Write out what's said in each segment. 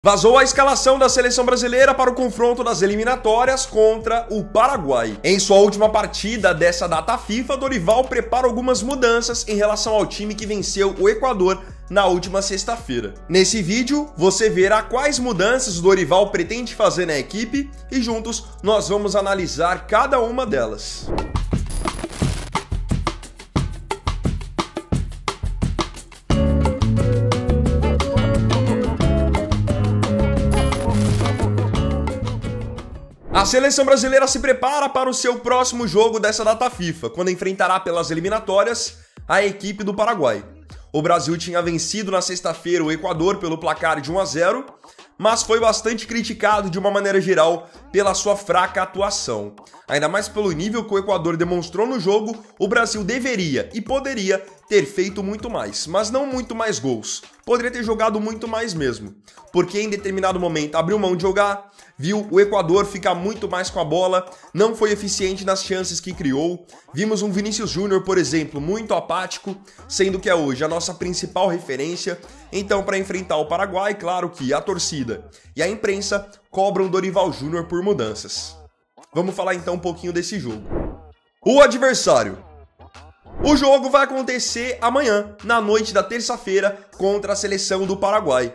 Vazou a escalação da seleção brasileira para o confronto das eliminatórias contra o Paraguai. Em sua última partida dessa data FIFA, Dorival prepara algumas mudanças em relação ao time que venceu o Equador na última sexta-feira. Nesse vídeo, você verá quais mudanças o Dorival pretende fazer na equipe e juntos nós vamos analisar cada uma delas. A seleção brasileira se prepara para o seu próximo jogo dessa data FIFA, quando enfrentará pelas eliminatórias a equipe do Paraguai. O Brasil tinha vencido na sexta-feira o Equador pelo placar de 1-0, mas foi bastante criticado de uma maneira geral pela sua fraca atuação. Ainda mais pelo nível que o Equador demonstrou no jogo, o Brasil deveria e poderia ter feito muito mais, mas não muito mais gols. Poderia ter jogado muito mais mesmo, porque em determinado momento abriu mão de jogar, viu o Equador ficar muito mais com a bola, não foi eficiente nas chances que criou. Vimos um Vinícius Júnior, por exemplo, muito apático, sendo que é hoje a nossa principal referência. Então, para enfrentar o Paraguai, claro que a torcida e a imprensa cobram Dorival Júnior por mudanças. Vamos falar então um pouquinho desse jogo. O adversário. O jogo vai acontecer amanhã, na noite da terça-feira, contra a seleção do Paraguai.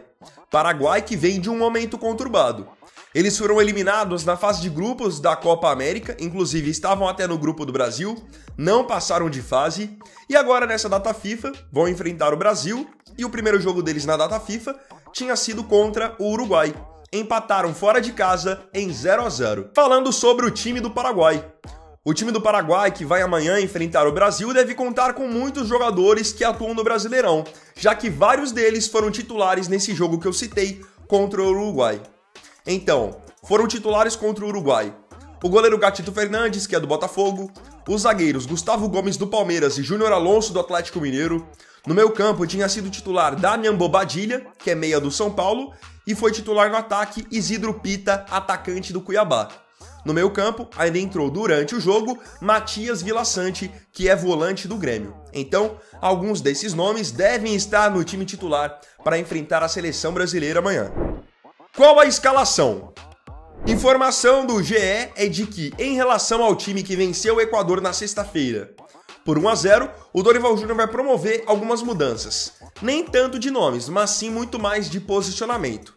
Paraguai que vem de um momento conturbado. Eles foram eliminados na fase de grupos da Copa América, inclusive estavam até no grupo do Brasil, não passaram de fase, e agora nessa data FIFA vão enfrentar o Brasil, e o primeiro jogo deles na data FIFA tinha sido contra o Uruguai. Empataram fora de casa em 0-0. Falando sobre o time do Paraguai. O time do Paraguai, que vai amanhã enfrentar o Brasil, deve contar com muitos jogadores que atuam no Brasileirão, já que vários deles foram titulares nesse jogo que eu citei contra o Uruguai. Então, foram titulares contra o Uruguai o goleiro Gatito Fernandes, que é do Botafogo, os zagueiros Gustavo Gomes do Palmeiras e Júnior Alonso do Atlético Mineiro. No meio campo tinha sido titular Damian Bobadilla, que é meia do São Paulo, e foi titular no ataque Isidro Pita, atacante do Cuiabá. No meio campo ainda entrou durante o jogo Matias Villasanti, que é volante do Grêmio. Então, alguns desses nomes devem estar no time titular para enfrentar a seleção brasileira amanhã. Qual a escalação? Informação do GE é de que, em relação ao time que venceu o Equador na sexta-feira por 1-0, o Dorival Júnior vai promover algumas mudanças. Nem tanto de nomes, mas sim muito mais de posicionamento.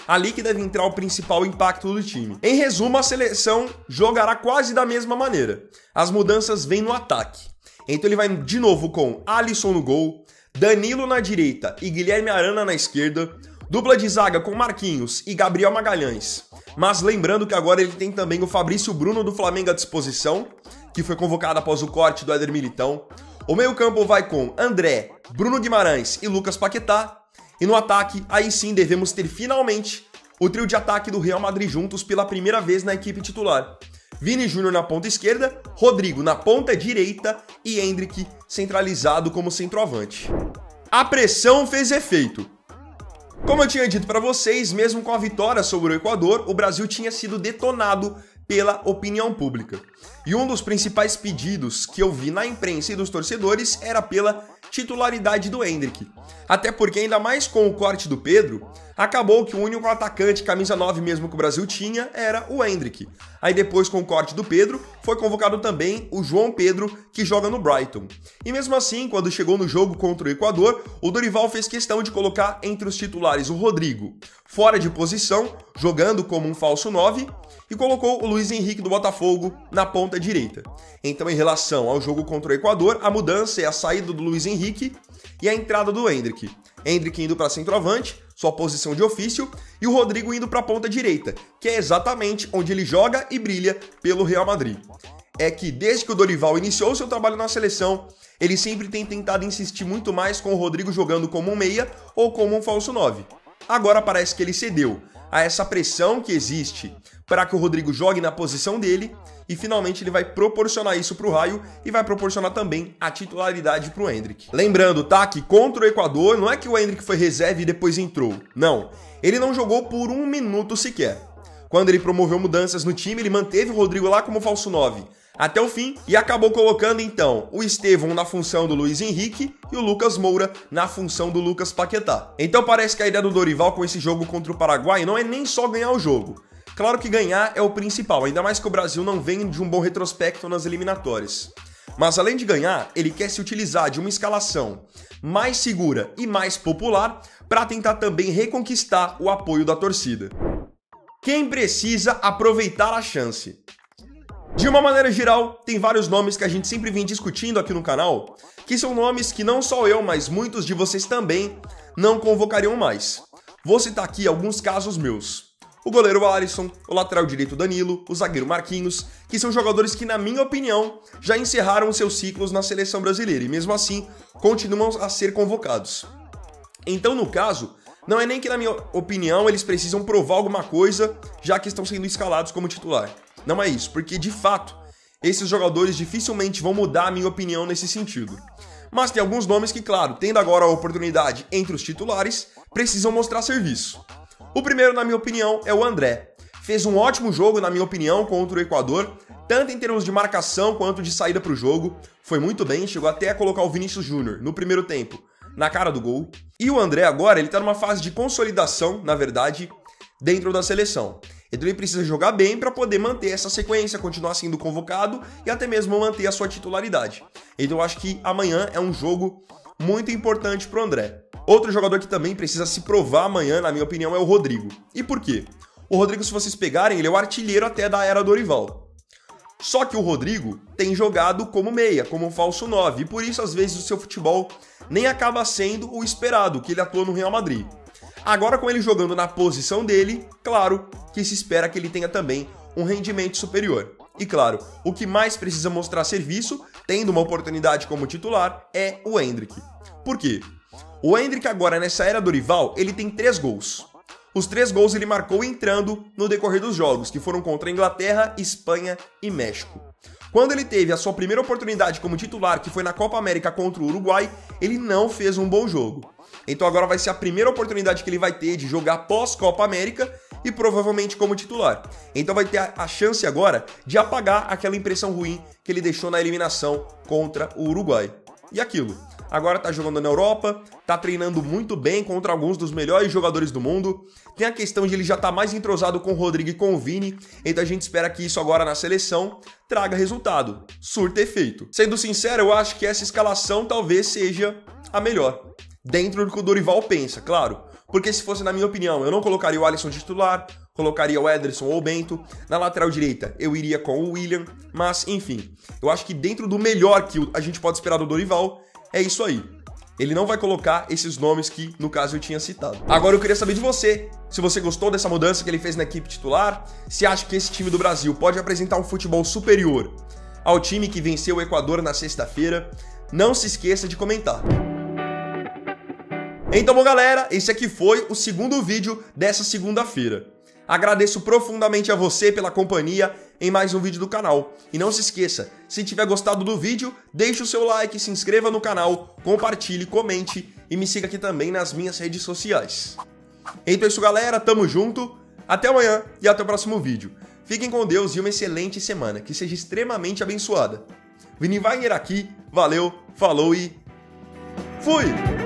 Ali que deve entrar o principal impacto do time. Em resumo, a seleção jogará quase da mesma maneira. As mudanças vêm no ataque. Então ele vai de novo com Alisson no gol, Danilo na direita e Guilherme Arana na esquerda, dupla de zaga com Marquinhos e Gabriel Magalhães. Mas lembrando que agora ele tem também o Fabrício Bruno do Flamengo à disposição, que foi convocado após o corte do Éder Militão. O meio-campo vai com André, Bruno Guimarães e Lucas Paquetá. E no ataque, aí sim devemos ter finalmente o trio de ataque do Real Madrid juntos pela primeira vez na equipe titular. Vini Júnior na ponta esquerda, Rodrigo na ponta direita e Endrick centralizado como centroavante. A pressão fez efeito. Como eu tinha dito para vocês, mesmo com a vitória sobre o Equador, o Brasil tinha sido detonado pela opinião pública. E um dos principais pedidos que eu vi na imprensa e dos torcedores era pela titularidade do Endrick. Até porque, ainda mais com o corte do Pedro, acabou que o único atacante camisa 9 mesmo que o Brasil tinha era o Endrick. Aí depois, com o corte do Pedro, foi convocado também o João Pedro, que joga no Brighton. E mesmo assim, quando chegou no jogo contra o Equador, o Dorival fez questão de colocar entre os titulares o Rodrigo, fora de posição, jogando como um falso 9, e colocou o Luiz Henrique do Botafogo na ponta direita. Então, em relação ao jogo contra o Equador, a mudança é a saída do Luiz Henrique e a entrada do Endrick. Endrick indo para centroavante, sua posição de ofício, e o Rodrigo indo para a ponta direita, que é exatamente onde ele joga e brilha pelo Real Madrid. É que desde que o Dorival iniciou seu trabalho na seleção, ele sempre tem tentado insistir muito mais com o Rodrigo jogando como um meia ou como um falso 9. Agora parece que ele cedeu a essa pressão que existe para que o Rodrigo jogue na posição dele e finalmente ele vai proporcionar isso para o Raio e vai proporcionar também a titularidade para o Endrick. Lembrando, tá, que contra o Equador não é que o Endrick foi reserva e depois entrou. Não, ele não jogou por um minuto sequer. Quando ele promoveu mudanças no time, ele manteve o Rodrigo lá como falso 9 até o fim e acabou colocando então o Estevão na função do Luiz Henrique e o Lucas Moura na função do Lucas Paquetá. Então parece que a ideia do Dorival com esse jogo contra o Paraguai não é nem só ganhar o jogo. Claro que ganhar é o principal, ainda mais que o Brasil não vem de um bom retrospecto nas eliminatórias. Mas além de ganhar, ele quer se utilizar de uma escalação mais segura e mais popular para tentar também reconquistar o apoio da torcida. Quem precisa aproveitar a chance? De uma maneira geral, tem vários nomes que a gente sempre vem discutindo aqui no canal, que são nomes que não só eu, mas muitos de vocês também não convocariam mais. Vou citar aqui alguns casos meus. O goleiro Alisson, o lateral direito Danilo, o zagueiro Marquinhos, que são jogadores que, na minha opinião, já encerraram seus ciclos na seleção brasileira e mesmo assim continuam a ser convocados. Então, no caso, não é nem que, na minha opinião, eles precisam provar alguma coisa, já que estão sendo escalados como titular. Não é isso, porque, de fato, esses jogadores dificilmente vão mudar a minha opinião nesse sentido. Mas tem alguns nomes que, claro, tendo agora a oportunidade entre os titulares, precisam mostrar serviço. O primeiro, na minha opinião, é o André. Fez um ótimo jogo, na minha opinião, contra o Equador, tanto em termos de marcação quanto de saída para o jogo. Foi muito bem, chegou até a colocar o Vinícius Júnior no primeiro tempo na cara do gol. E o André agora, ele tá numa fase de consolidação, na verdade, dentro da seleção. Então ele precisa jogar bem para poder manter essa sequência, continuar sendo convocado e até mesmo manter a sua titularidade. Então eu acho que amanhã é um jogo muito importante pro André. Outro jogador que também precisa se provar amanhã, na minha opinião, é o Rodrigo. E por quê? O Rodrigo, se vocês pegarem, ele é o artilheiro até da era Dorival. Só que o Rodrigo tem jogado como meia, como um falso 9, e por isso às vezes o seu futebol nem acaba sendo o esperado, que ele atua no Real Madrid. Agora com ele jogando na posição dele, claro que se espera que ele tenha também um rendimento superior. E claro, o que mais precisa mostrar serviço, tendo uma oportunidade como titular, é o Endrick. Por quê? O Endrick agora nessa era Dorival, ele tem 3 gols. Os 3 gols ele marcou entrando no decorrer dos jogos, que foram contra a Inglaterra, Espanha e México. Quando ele teve a sua primeira oportunidade como titular, que foi na Copa América contra o Uruguai, ele não fez um bom jogo. Então agora vai ser a primeira oportunidade que ele vai ter de jogar pós-Copa América e provavelmente como titular. Então vai ter a chance agora de apagar aquela impressão ruim que ele deixou na eliminação contra o Uruguai. E aquilo, agora tá jogando na Europa, tá treinando muito bem contra alguns dos melhores jogadores do mundo. Tem a questão de ele já tá mais entrosado com o Rodrigo e com o Vini, então a gente espera que isso agora na seleção traga resultado, surta efeito. Sendo sincero, eu acho que essa escalação talvez seja a melhor, dentro do que o Dorival pensa, claro. Porque se fosse na minha opinião, eu não colocaria o Alisson titular, colocaria o Ederson ou o Bento. Na lateral direita, eu iria com o William, mas enfim. Eu acho que dentro do melhor que a gente pode esperar do Dorival, é isso aí. Ele não vai colocar esses nomes que, no caso, eu tinha citado. Agora eu queria saber de você, se você gostou dessa mudança que ele fez na equipe titular, se acha que esse time do Brasil pode apresentar um futebol superior ao time que venceu o Equador na sexta-feira. Não se esqueça de comentar. Então, bom, galera, esse aqui foi o segundo vídeo dessa segunda-feira. Agradeço profundamente a você pela companhia em mais um vídeo do canal. E não se esqueça, se tiver gostado do vídeo, deixe o seu like, se inscreva no canal, compartilhe, comente e me siga aqui também nas minhas redes sociais. Então é isso, galera, tamo junto, até amanhã e até o próximo vídeo. Fiquem com Deus e uma excelente semana, que seja extremamente abençoada. Vini Wagner aqui, valeu, falou e fui!